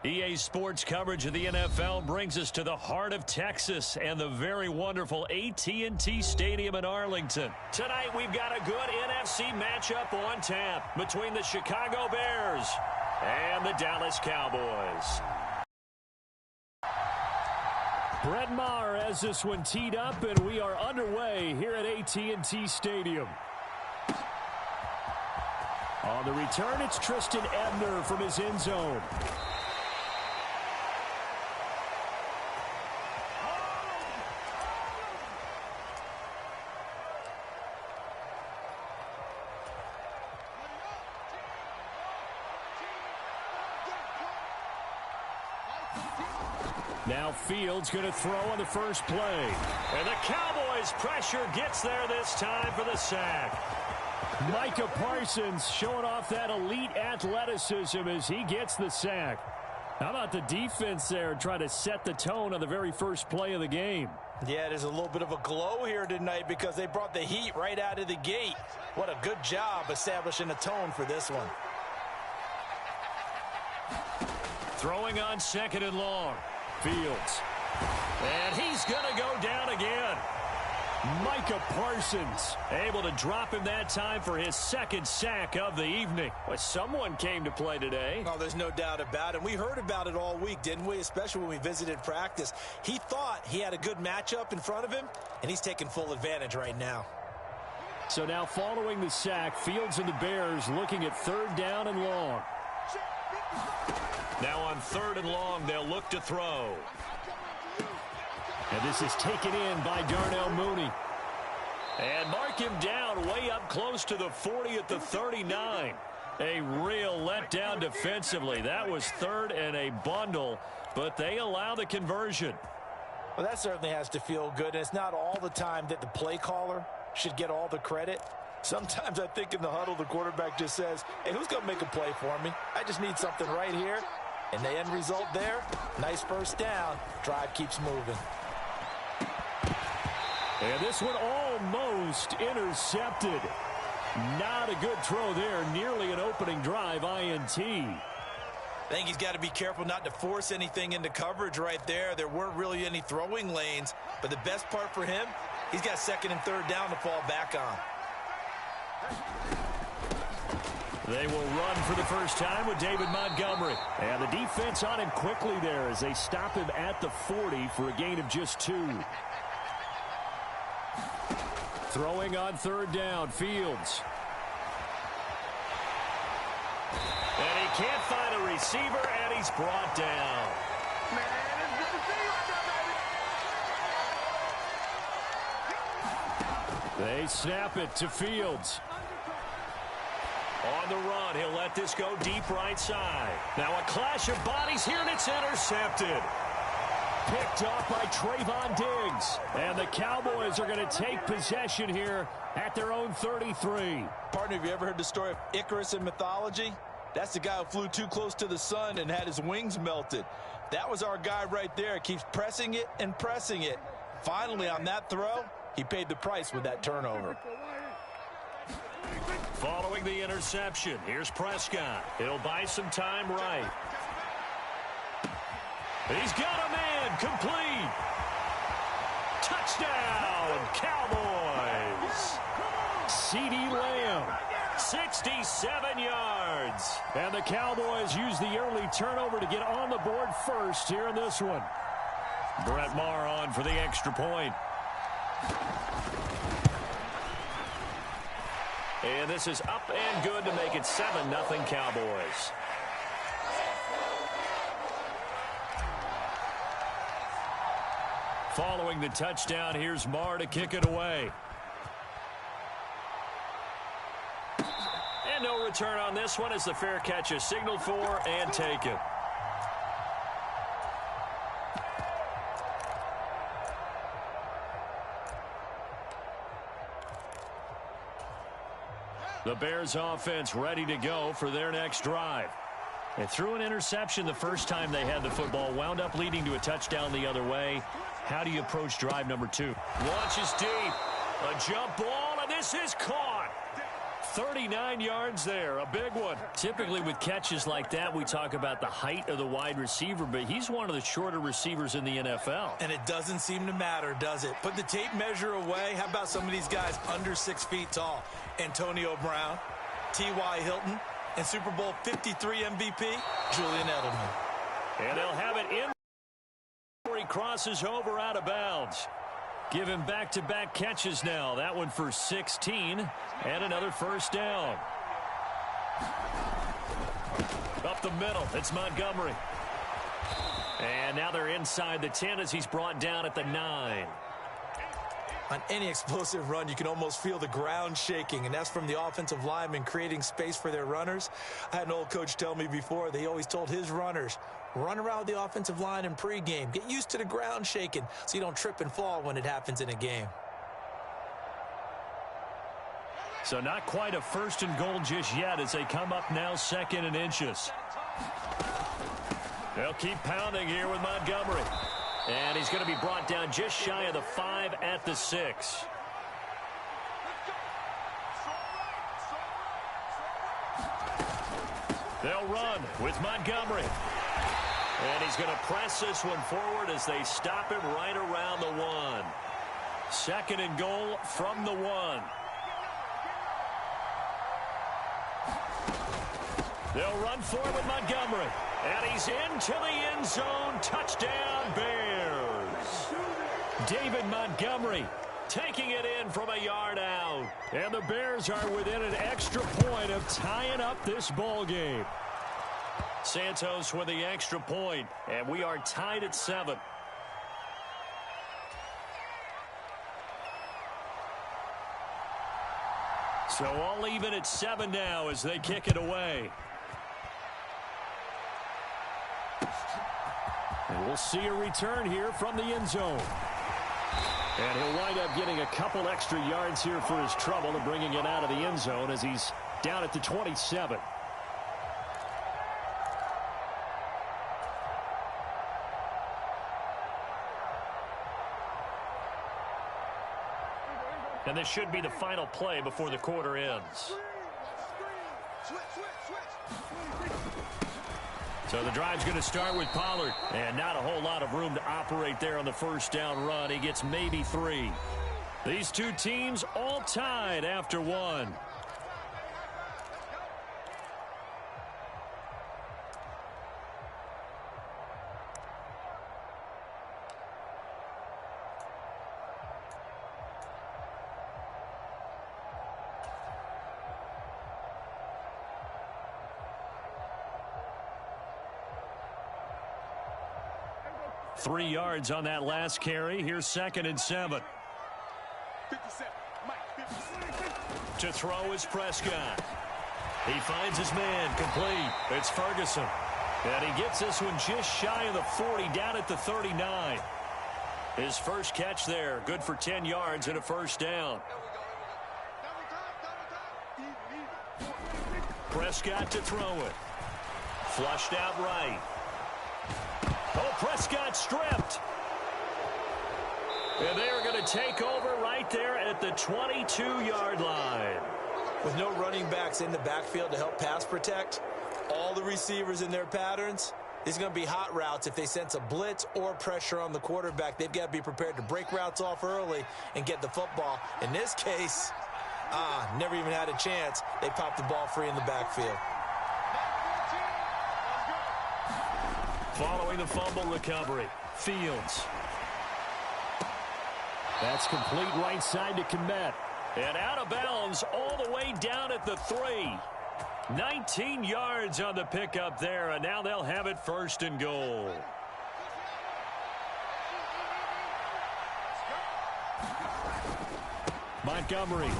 EA Sports coverage of the NFL brings us to the heart of Texas and the very wonderful AT&T Stadium in Arlington. Tonight, we've got a good NFC matchup on tap between the Chicago Bears and the Dallas Cowboys. Brett Maher has this one teed up, and we are underway here at AT&T Stadium. On the return, it's Tristan Ebner from his end zone. Now Fields going to throw on the first play. And the Cowboys pressure gets there this time for the sack. Micah Parsons showing off that elite athleticism as he gets the sack. How about the defense there trying to set the tone on the very first play of the game? Yeah, there's a little bit of a glow here tonight because they brought the heat right out of the gate. What a good job establishing a tone for this one. Throwing on second and long. Fields. And he's going to go down again. Micah Parsons able to drop him that time for his second sack of the evening. Well, someone came to play today. Oh, there's no doubt about it. We heard about it all week, didn't we? Especially when we visited practice. He thought he had a good matchup in front of him, and he's taking full advantage right now. So now following the sack, Fields and the Bears looking at third down and long. Now on third and long, they'll look to throw. And this is taken in by Darnell Mooney. And mark him down way up close to the 40 at the 39. A real letdown defensively. That was third and a bundle, but they allow the conversion. Well, that certainly has to feel good. And it's not all the time that the play caller should get all the credit. Sometimes I think in the huddle, the quarterback just says, hey, who's going to make a play for me? I just need something right here. And the end result there, nice first down. Drive keeps moving. And this one almost intercepted. Not a good throw there. Nearly an opening drive, INT. I think he's got to be careful not to force anything into coverage right there. There weren't really any throwing lanes. But the best part for him, he's got second and third down to fall back on. They will run for the first time with David Montgomery. And the defense on him quickly there as they stop him at the 40 for a gain of just 2. Throwing on third down, Fields. And he can't find a receiver, and he's brought down. They snap it to Fields. On the run, he'll let this go deep right side. Now a clash of bodies here, and it's intercepted. Picked up by Trayvon Diggs. And the Cowboys are going to take possession here at their own 33. Partner, have you ever heard the story of Icarus in mythology? That's the guy who flew too close to the sun and had his wings melted. That was our guy right there. Keeps pressing it and pressing it. Finally, on that throw, he paid the price with that turnover. Following the interception, here's Prescott. He'll buy some time right. He's got a man complete. Touchdown, Cowboys. CeeDee Lamb, 67 yards. And the Cowboys use the early turnover to get on the board first here in this one. Brett Maher on for the extra point. And this is up and good to make it 7-0 Cowboys. Following the touchdown, here's Maher to kick it away. And no return on this one as the fair catch is signaled for and taken. The Bears offense ready to go for their next drive. They threw an interception the first time they had the football, wound up leading to a touchdown the other way. How do you approach drive number 2? Launches deep. A jump ball, and this is caught. 39 yards there, a big one. Typically with catches like that, we talk about the height of the wide receiver, but he's one of the shorter receivers in the NFL. And it doesn't seem to matter, does it? Put the tape measure away. How about some of these guys under 6 feet tall? Antonio Brown, T.Y. Hilton, and Super Bowl 53 MVP, Julian Edelman. And they'll have it in before he crosses over out of bounds. Give him back-to-back catches now. That one for 16 and another first down. Up the middle, it's Montgomery. And now they're inside the 10 as he's brought down at the 9. On any explosive run, you can almost feel the ground shaking, and that's from the offensive linemen creating space for their runners. I had an old coach tell me before, they always told his runners, run around the offensive line in pregame. Get used to the ground shaking so you don't trip and fall when it happens in a game. So not quite a first and goal just yet as they come up now 2nd and inches. They'll keep pounding here with Montgomery. And he's going to be brought down just shy of the 5 at the 6. They'll run with Montgomery. And he's going to press this one forward as they stop him right around the 1. 2nd and goal from the 1. They'll run for it with Montgomery. And he's into the end zone. Touchdown, Bears. David Montgomery taking it in from a yard out. And the Bears are within an extra point of tying up this ball game. Santos with the extra point, and we are tied at 7. So all even at 7 now as they kick it away. And we'll see a return here from the end zone. And he'll wind up getting a couple extra yards here for his trouble and bringing it out of the end zone as he's down at the 27. And this should be the final play before the quarter ends. So the drive's going to start with Pollard. And not a whole lot of room to operate there on the first down run. He gets maybe 3. These two teams all tied after 1. Three yards on that last carry. Here's 2nd and 7. To throw is Prescott. He finds his man complete. It's Ferguson. And he gets this one just shy of the 40 down at the 39. His first catch there. Good for 10 yards and a first down. Prescott to throw it. Flushed out right. Oh, Prescott stripped. And they are going to take over right there at the 22-yard line. With no running backs in the backfield to help pass protect, all the receivers in their patterns, it's going to be hot routes. If they sense a blitz or pressure on the quarterback, they've got to be prepared to break routes off early and get the football. In this case, never even had a chance. They popped the ball free in the backfield. Following the fumble recovery, Fields. That's complete right side to Kmet. And out of bounds all the way down at the 3. 19 yards on the pickup there, and now they'll have it 1st and goal. Montgomery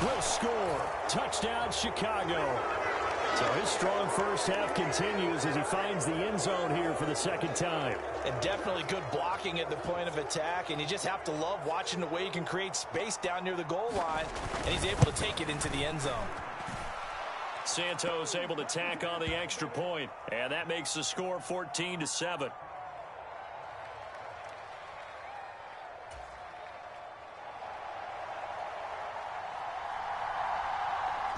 will score. Touchdown, Chicago. So his strong first half continues as he finds the end zone here for the 2nd time. And definitely good blocking at the point of attack, and you just have to love watching the way he can create space down near the goal line, and he's able to take it into the end zone. Santos able to tack on the extra point, and that makes the score 14-7.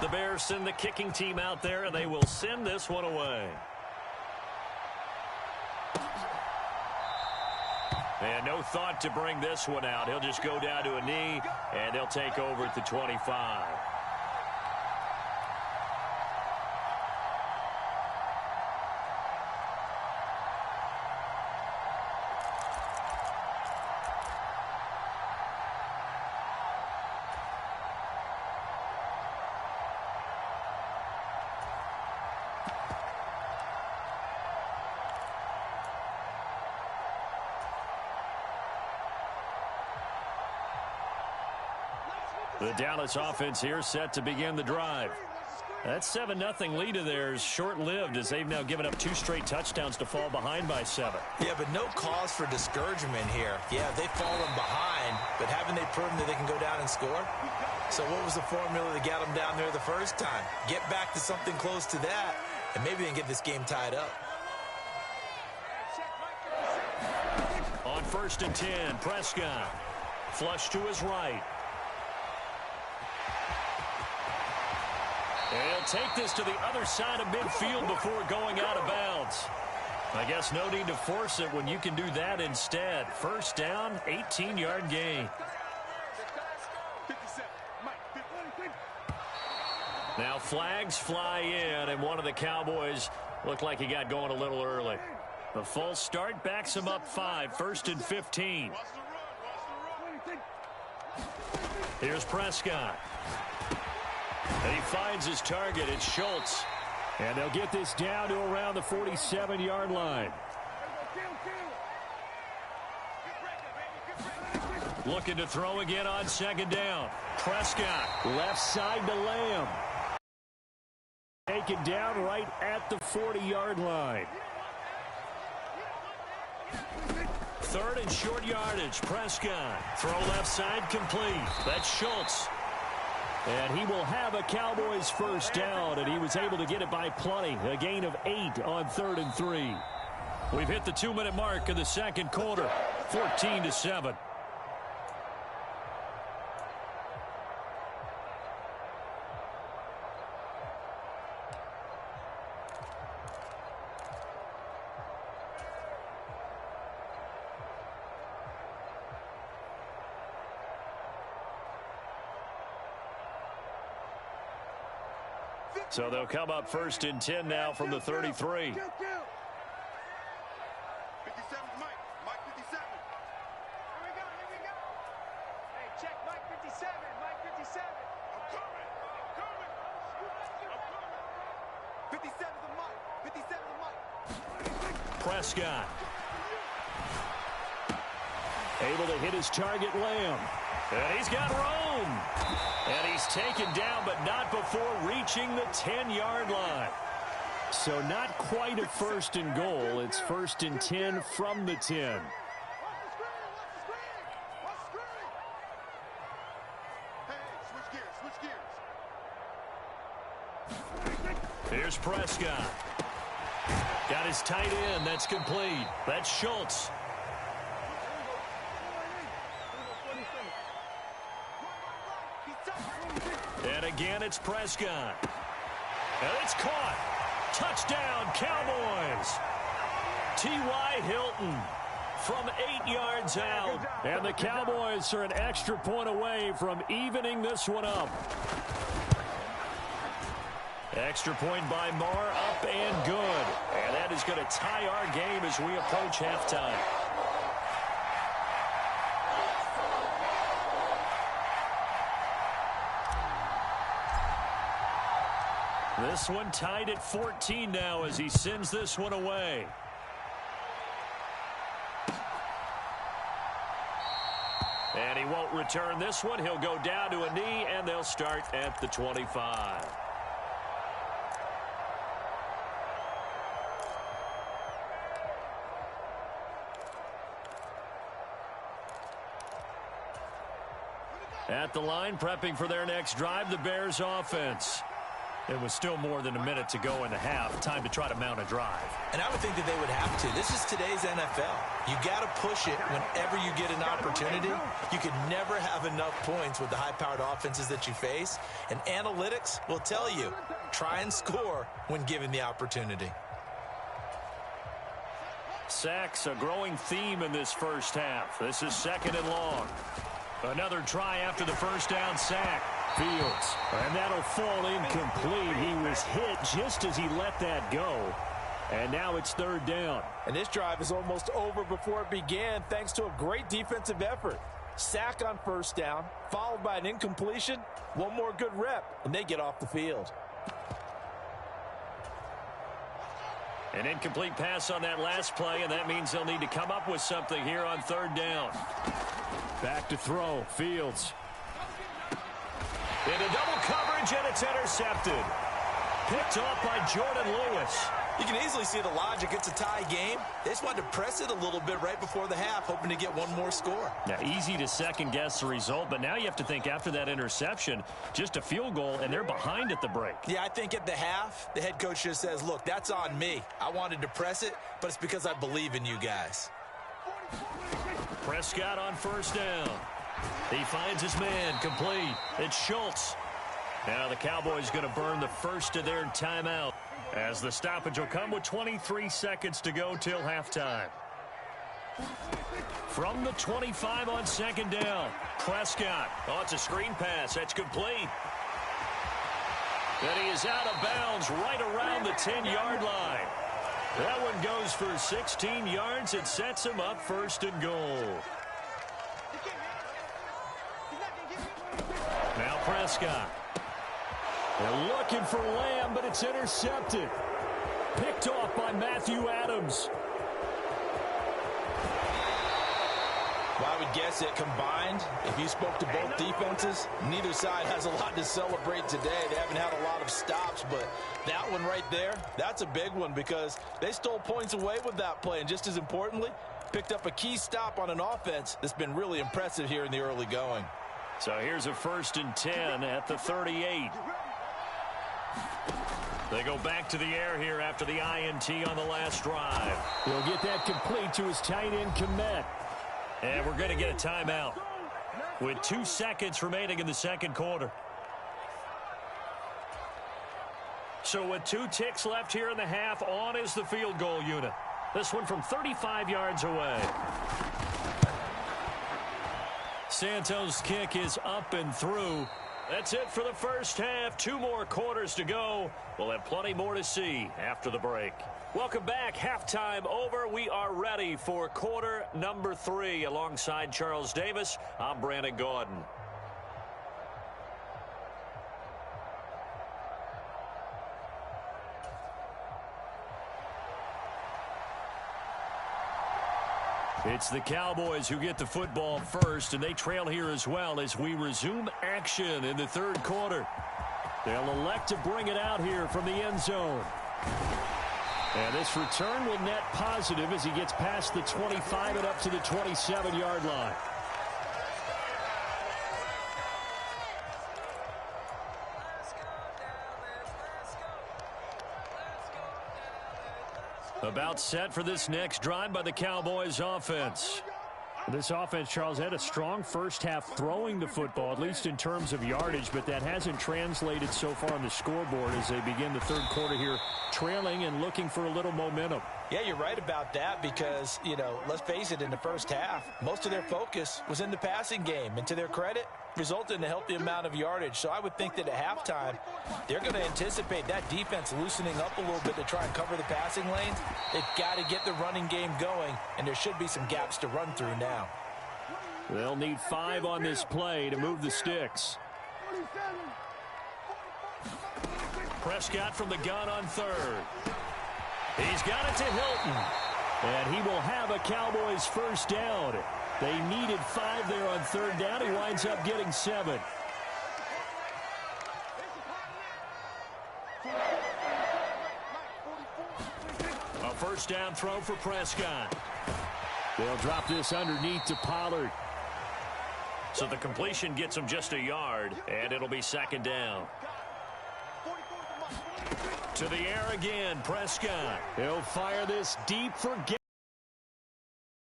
The Bears send the kicking team out there, and they will send this one away. And no thought to bring this one out. He'll just go down to a knee, and they'll take over at the 25. The Dallas offense here set to begin the drive. That 7-0 lead of theirs short-lived as they've now given up 2 straight touchdowns to fall behind by 7. Yeah, but no cause for discouragement here. Yeah, they've fallen behind, but haven't they proven that they can go down and score? So what was the formula that got them down there the first time? Get back to something close to that, and maybe they can get this game tied up. On 1st and 10, Prescott. Flush to his right. And he'll take this to the other side of midfield before going out of bounds. I guess no need to force it when you can do that instead. First down, 18-yard gain. Now flags fly in, and one of the Cowboys looked like he got going a little early. The false start backs him up 5, 1st and 15. Here's Prescott. And he finds his target. It's Schultz. And they'll get this down to around the 47-yard line. Looking to throw again on 2nd down. Prescott, left side to Lamb. Taken down right at the 40-yard line. 3rd and short yardage. Prescott. Throw left side complete. That's Schultz. And he will have a Cowboys first down, and he was able to get it by plenty. A gain of 8 on 3rd and 3. We've hit the 2-minute mark of the second quarter. 14-7. So they'll come up 1st and 10 now from the 33. 57 Mike. Mike 57. Here we go. Hey, check Mike 57. Mike 57. I'm coming. 57 to Mike. 57 to Mike. Prescott. Able to hit his target, Lamb. And he's got room. And he's taken down, but not before reaching the 10-yard line. So not quite a 1st and goal. It's 1st and 10 from the 10. Here's Prescott. Got his tight end. That's complete. That's Schultz. And again, it's Prescott. And it's caught. Touchdown, Cowboys. T.Y. Hilton from 8 yards out. And the Cowboys are an extra point away from evening this one up. Extra point by Marr, up and good. And that is going to tie our game as we approach halftime. This one tied at 14 now as he sends this one away. And he won't return this one. He'll go down to a knee, and they'll start at the 25. At the line, prepping for their next drive, the Bears offense. It was still more than a minute to go in the half. Time to try to mount a drive. And I would think that they would have to. This is today's NFL. You got to push it whenever you get an opportunity. You can never have enough points with the high-powered offenses that you face. And analytics will tell you, try and score when given the opportunity. Sacks, a growing theme in this first half. This is 2nd and long. Another try after the first down sack. Fields, and that'll fall incomplete. He was hit just as he let that go. And now it's 3rd down. And this drive is almost over before it began thanks to a great defensive effort. Sack on 1st down, followed by an incompletion. One more good rep, and they get off the field. An incomplete pass on that last play, and that means they'll need to come up with something here on 3rd down. Back to throw. Fields. Into double coverage, and it's intercepted. Picked off by Jordan Lewis. You can easily see the logic. It's a tie game. They just wanted to press it a little bit right before the half, hoping to get one more score. Now, easy to second-guess the result, but now you have to think after that interception, just a field goal, and they're behind at the break. Yeah, I think at the half, the head coach just says, look, that's on me. I wanted to press it, but it's because I believe in you guys. Prescott on 1st down. He finds his man, complete. It's Schultz. Now the Cowboys going to burn the first of their timeout as the stoppage will come with 23 seconds to go till halftime. From the 25 on 2nd down, Prescott. Oh, it's a screen pass. That's complete. And he is out of bounds right around the 10-yard line. That one goes for 16 yards. It sets him up 1st and goal. Now Prescott. They're looking for Lamb, but it's intercepted. Picked off by Matthew Adams. Well, I would guess that combined, if you spoke to both defenses, neither side has a lot to celebrate today. They haven't had a lot of stops, but that one right there, that's a big one because they stole points away with that play. And just as importantly, picked up a key stop on an offense that's been really impressive here in the early going. So here's a 1st and 10 at the 38. They go back to the air here after the INT on the last drive. He'll get that complete to his tight end, Kmet. And we're going to get a timeout with 2 seconds remaining in the 2nd quarter. So with 2 ticks left here in the half, on is the field goal unit. This one from 35 yards away. Santos' kick is up and through. That's it for the first half. 2 more quarters to go. We'll have plenty more to see after the break. Welcome back. Halftime over. We are ready for quarter number 3. Alongside Charles Davis, I'm Brandon Gordon. It's the Cowboys who get the football first, and they trail here as well as we resume action in the 3rd quarter. They'll elect to bring it out here from the end zone. And this return will net positive as he gets past the 25 and up to the 27-yard line. About set for this next drive by the Cowboys offense. This offense, Charles, had a strong first half throwing the football, at least in terms of yardage, but that hasn't translated so far on the scoreboard as they begin the 3rd quarter here, trailing and looking for a little momentum. Yeah, you're right about that because, let's face it, in the first half, most of their focus was in the passing game. And to their credit, resulted in a healthy amount of yardage. So I would think that at halftime, they're going to anticipate that defense loosening up a little bit to try and cover the passing lanes. They've got to get the running game going, and there should be some gaps to run through now. They'll need 5 on this play to move the sticks. Prescott from the gun on 3rd. He's got it to Hilton. And he will have a Cowboys first down. They needed 5 there on 3rd down. He winds up getting 7. A first down throw for Prescott. They'll drop this underneath to Pollard. So the completion gets him just a yard, and it'll be 2nd down. To the air again, Prescott. He'll fire this deep for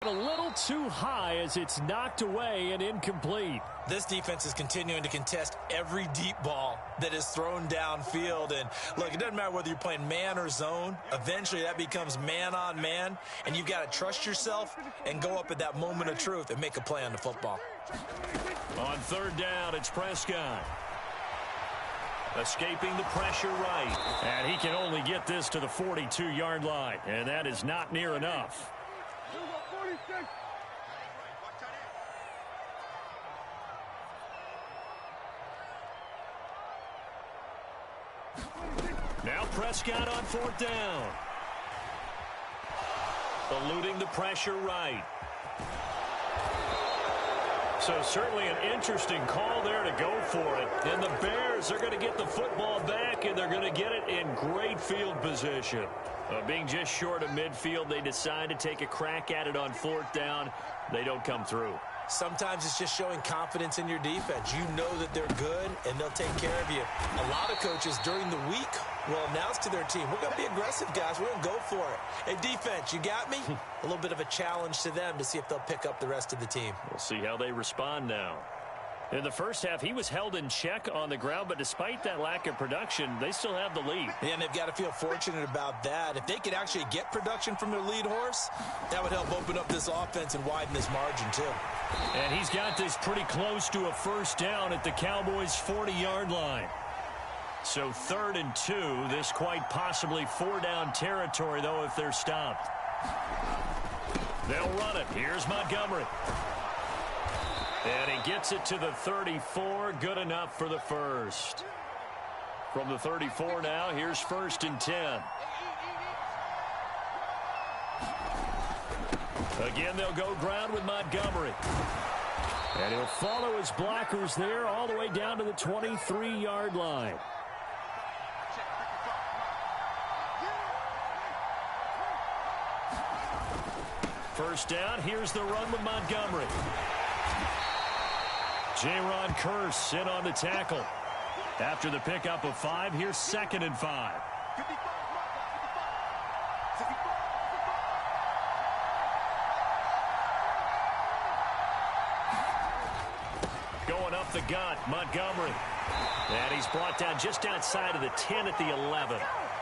a little too high as it's knocked away and incomplete. This defense is continuing to contest every deep ball that is thrown downfield. And look, it doesn't matter whether you're playing man or zone. Eventually that becomes man on man, and you've got to trust yourself and go up at that moment of truth and make a play on the football. On third down, it's Prescott. Escaping the pressure right. And he can only get this to the 42-yard line, and that is not near enough. Now Prescott on fourth down. Eluding the pressure right. So certainly an interesting call there to go for it. And the Bears are going to get the football back, and they're going to get it in great field position. Being just short of midfield, they decide to take a crack at it on fourth down. They don't come through. Sometimes it's just showing confidence in your defense. You know that they're good, and they'll take care of you. A lot of coaches during the week will announce to their team, we're going to be aggressive, guys. We're going to go for it. Hey, defense, you got me? A little bit of a challenge to them to see if they'll pick up the rest of the team. We'll see how they respond now. In the first half, he was held in check on the ground, but despite that lack of production, they still have the lead. Yeah, and they've got to feel fortunate about that. If they could actually get production from their lead horse, that would help open up this offense and widen this margin, too. And he's got this pretty close to a first down at the Cowboys' 40-yard line. So 3rd and 2, this quite possibly 4-down territory, though, if they're stopped. They'll run it. Here's Montgomery. And he gets it to the 34. Good enough for the first. From the 34 now, here's 1st and 10. Again, they'll go ground with Montgomery. And he'll follow his blockers there all the way down to the 23-yard line. First down, here's the run with Montgomery. Jaron Curse in on the tackle. After the pickup of 5, here's 2nd and 5. Going up the gut, Montgomery. And he's brought down just outside of the 10 at the 11.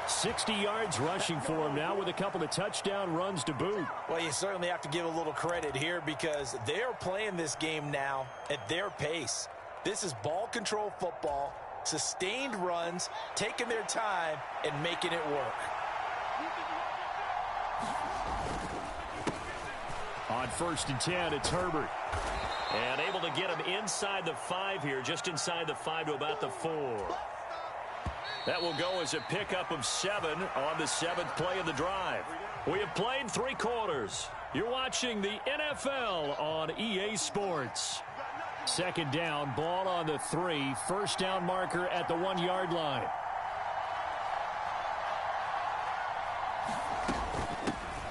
60 yards rushing for him now with a couple of touchdown runs to boot. Well, you certainly have to give a little credit here because they're playing this game now at their pace. This is ball control football, sustained runs, taking their time, and making it work. On 1st and 10, it's Herbert. And able to get him inside the 5 here, just inside the 5 to about the 4. That will go as a pickup of 7 on the 7th play of the drive. We have played 3 quarters. You're watching the NFL on EA Sports. 2nd down, ball on the 3. 1st down marker at the 1-yard line.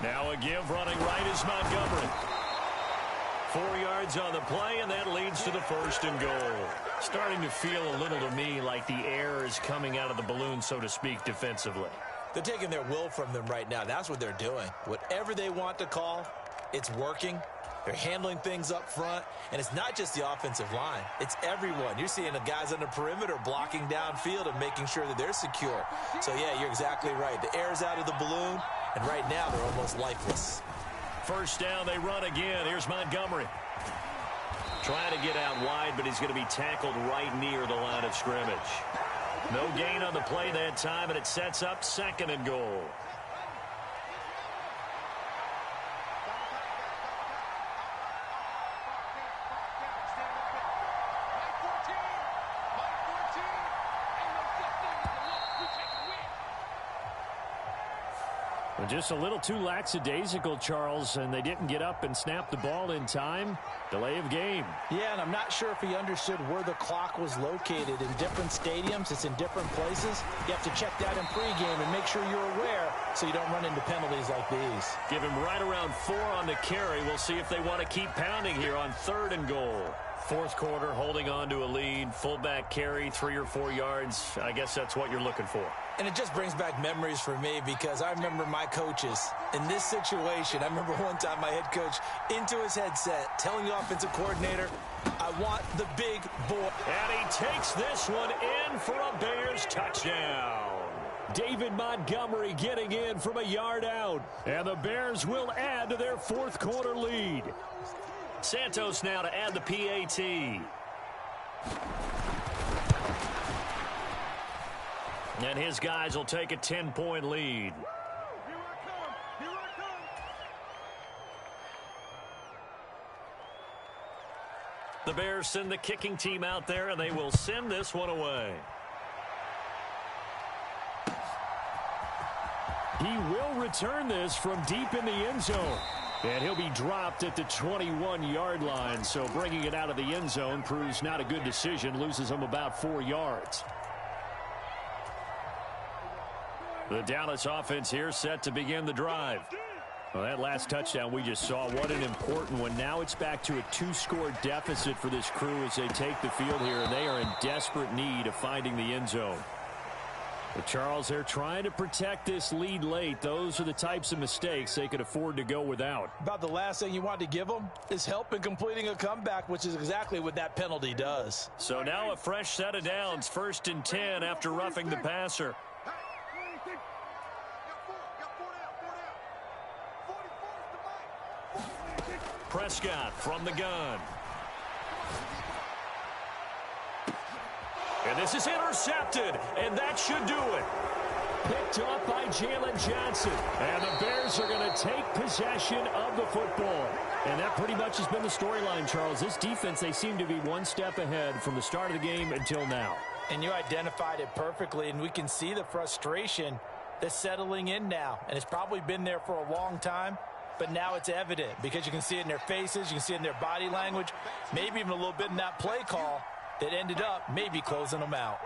Now a give running right is Montgomery. 4 yards on the play, and that leads to the 1st and goal. Starting to feel a little to me like the air is coming out of the balloon, so to speak, defensively. They're taking their will from them right now. That's what they're doing. Whatever they want to call, it's working. They're handling things up front, and it's not just the offensive line. It's everyone. You're seeing the guys on the perimeter blocking downfield and making sure that they're secure. So, yeah, you're exactly right. The air's out of the balloon, and right now they're almost lifeless. 1st down, they run again. Here's Montgomery. Trying to get out wide, but he's going to be tackled right near the line of scrimmage. No gain on the play that time, and it sets up 2nd and goal. Just a little too lackadaisical, Charles, and they didn't get up and snap the ball in time. Delay of game. Yeah, and I'm not sure if he understood where the clock was located. In different stadiums, it's in different places. You have to check that in pregame and make sure you're aware so you don't run into penalties like these. Give him right around 4 on the carry. We'll see if they want to keep pounding here on 3rd and goal. Fourth quarter, holding on to a lead, fullback carry, 3 or 4 yards. I guess that's what you're looking for. And it just brings back memories for me because I remember my coaches in this situation. I remember one time my head coach into his headset telling the offensive coordinator, I want the big boy. And he takes this one in for a Bears touchdown. David Montgomery getting in from a yard out. And the Bears will add to their fourth quarter lead. Santos now to add the PAT. And his guys will take a 10-point lead. The Bears send the kicking team out there, and they will send this one away. He will return this from deep in the end zone. And he'll be dropped at the 21-yard line. So bringing it out of the end zone proves not a good decision. Loses him about 4 yards. The Dallas offense here set to begin the drive. Well, that last touchdown we just saw, what an important one. Now it's back to a 2-score deficit for this crew as they take the field here, and they are in desperate need of finding the end zone. But Charles, they're trying to protect this lead late. Those are the types of mistakes they could afford to go without. About the last thing you want to give them is help in completing a comeback, which is exactly what that penalty does. So now a fresh set of downs, 1st and 10 after roughing the passer. Prescott from the gun. And this is intercepted, and that should do it. Picked up by Jalen Johnson. And the Bears are going to take possession of the football. And that pretty much has been the storyline, Charles. This defense, they seem to be one step ahead from the start of the game until now. And you identified it perfectly, and we can see the frustration that's settling in now. And it's probably been there for a long time, but now it's evident because you can see it in their faces, you can see it in their body language, maybe even a little bit in that play call that ended up maybe closing them out.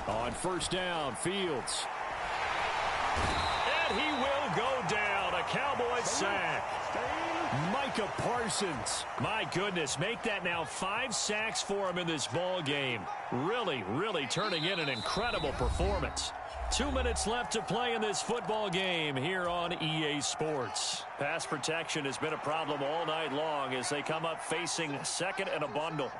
On first down, Fields. And he will go down. A Cowboys sack. Micah Parsons. My goodness, make that now 5 sacks for him in this ball game. Really, really turning in an incredible performance. 2 minutes left to play in this football game here on EA Sports. Pass protection has been a problem all night long as they come up facing second and a bundle.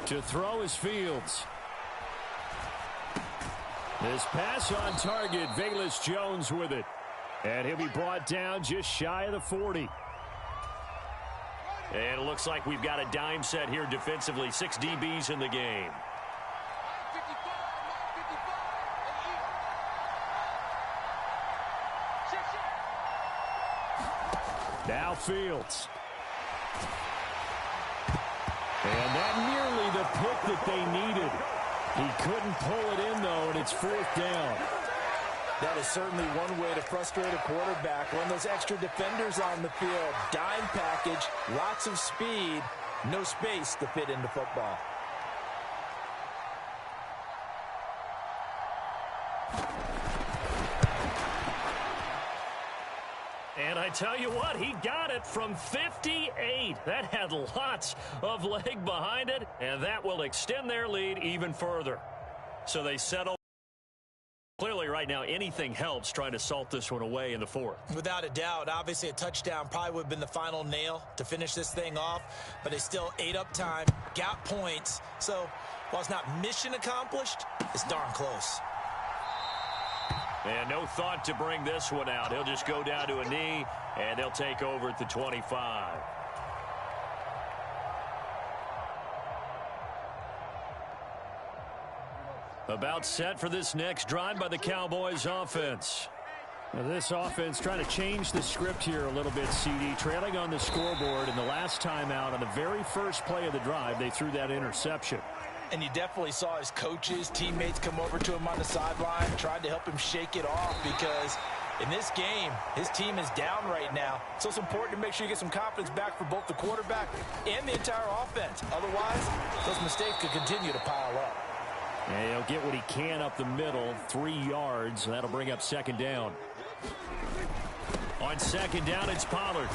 To throw is Fields. This pass on target, Velus Jones with it. And he'll be brought down just shy of the 40. And it looks like we've got a dime set here defensively. 6 DBs in the game. Now Fields. And that nearly the pick that they needed. He couldn't pull it in, though, and it's 4th down. That is certainly one way to frustrate a quarterback. Run those extra defenders on the field. Dime package, lots of speed, no space to fit into football. And I tell you what, he got it from 58. That had lots of leg behind it, and that will extend their lead even further. So they settle. Clearly right now anything helps trying to salt this one away in the 4th. Without a doubt, obviously a touchdown probably would have been the final nail to finish this thing off, but they still ate up time, got points. So while it's not mission accomplished, it's darn close. And no thought to bring this one out. He'll just go down to a knee, and they'll take over at the 25. About set for this next drive by the Cowboys offense. Now this offense trying to change the script here a little bit, CD. Trailing on the scoreboard, and the last time out on the very first play of the drive, they threw that interception. And you definitely saw his coaches, teammates come over to him on the sideline, tried to help him shake it off because In this game, his team is down right now, so it's important to make sure you get some confidence back for both the quarterback and the entire offense. Otherwise, those mistakes could continue to pile up. And he'll get what he can up the middle, 3 yards. That'll bring up second down. On second down, it's Pollard.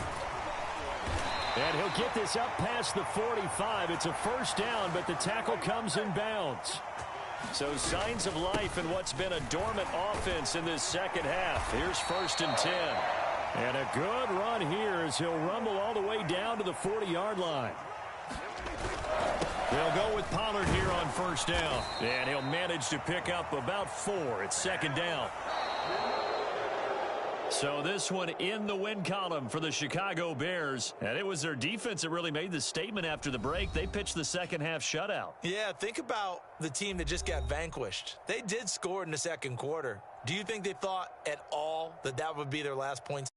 And he'll get this up past the 45. It's a first down, but the tackle comes in bounds. So signs of life in what's been a dormant offense in this second half. Here's 1st and 10. And a good run here as he'll rumble all the way down to the 40-yard line. They'll go with Pollard here on first down. And he'll manage to pick up about 4. It's second down. So this one in the win column for the Chicago Bears. And it was their defense that really made the statement after the break. They pitched the second half shutout. Yeah, think about the team that just got vanquished. They did score in the second quarter. Do you think they thought at all that that would be their last points?